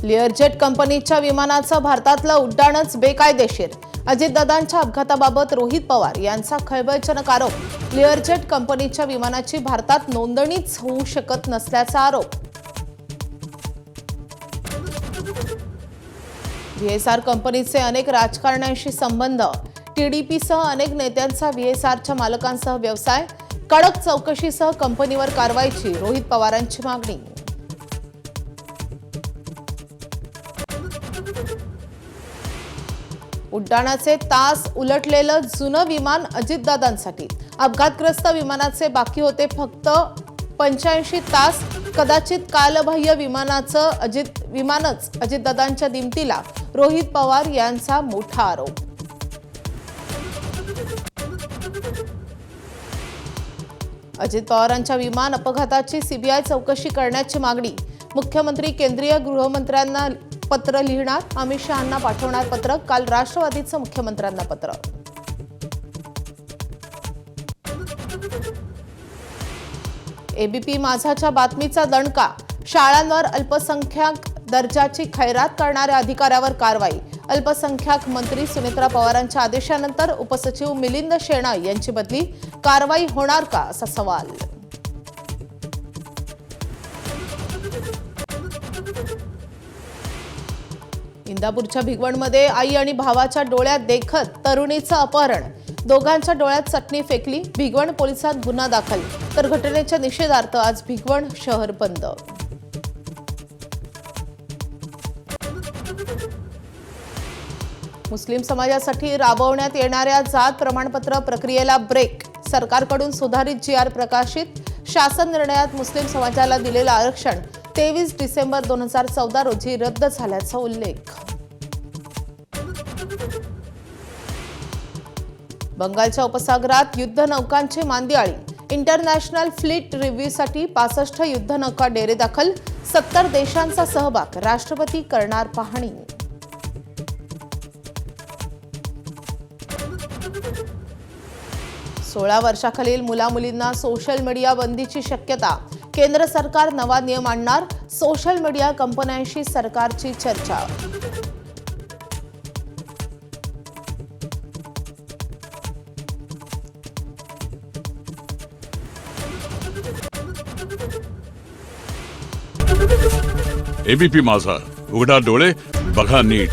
लिअरजेट कंपनीच्या विमानाचं भारतातलं उड्डाणच बेकायदेशीर. अजितदादांच्या अपघाताबाबत रोहित पवार यांचा खळबळजनक आरोप. लिअरजेट कंपनीच्या विमानाची भारतात नोंदणीच होऊ शकत नसल्याचा आरोप. व्हीएसआर कंपनीचे अनेक राजकारण्यांशी संबंध. टीडीपीसह अनेक नेत्यांचा व्हीएसआरच्या मालकांसह व्यवसाय. कडक चौकशीसह कंपनीवर कारवाईची रोहित पवारांची मागणी. उड्डाणाचे तास उलटलेलं जुनं विमान अजितदादांसाठी. अपघातग्रस्त विमानाचे बाकी होते फक्त 85 तास. कदाचित कालबाह्य विमानच अजितदादांच्या दिमतीला. रोहित पवार यांचा मोठा आरोप. अजित पवारांच्या विमान अपघाताची सीबीआय चौकशी करण्याची मागणी. मुख्यमंत्री केंद्रीय गृहमंत्र्यांना पत्र लिहिणार. अमित शहांना पाठवणार पत्र. काल राष्ट्रवादीचं मुख्यमंत्र्यांना पत्र. एबीपी माझाच्या बातमीचा दणका. शाळांवर अल्पसंख्याक दर्जाची खैरात करणाऱ्या अधिकाऱ्यावर कारवाई. अल्पसंख्याक मंत्री सुनेत्रा पवारांच्या आदेशानंतर उपसचिव मिलिंद शेणय यांची बदली. कारवाई होणार का असा सवाल. इंदापूरच्या भिगवणमध्ये आई आणि भावाच्या डोळ्यात देखत तरुणीचं अपहरण. दोघांच्या डोळ्यात चटणी फेकली. भिगवण पोलिसात गुन्हा दाखल. तर घटनेच्या निषेधार्थ आज भिगवण शहर बंद. मुस्लिम समाजासाठी राबवण्यात येणाऱ्या जात प्रमाणपत्र प्रक्रियेला ब्रेक. सरकारकडून सुधारित जीआर प्रकाशित. शासन निर्णयात मुस्लिम समाजाला दिलेलं आरक्षण 23 डिसेंबर 2014 रोजी रद्द झाल्याचा उल्लेख. बंगालच्या उपसागरात युद्धनौकांची मांदियाळी. इंटरनॅशनल फ्लीट रिव्ह्यूसाठी 65 युद्धनौका डेरे दाखल. 70 देशांचा सहभाग. राष्ट्रपती करणार पाहणी. सोळा वर्षाखालील मुलामुलींना सोशल मीडिया बंदीची शक्यता. केंद्र सरकार नवा नियम आणणार. सोशल मीडिया कंपन्यांशी सरकारची चर्चा. एबीपी माझा, उघडा डोळे बघा नीट.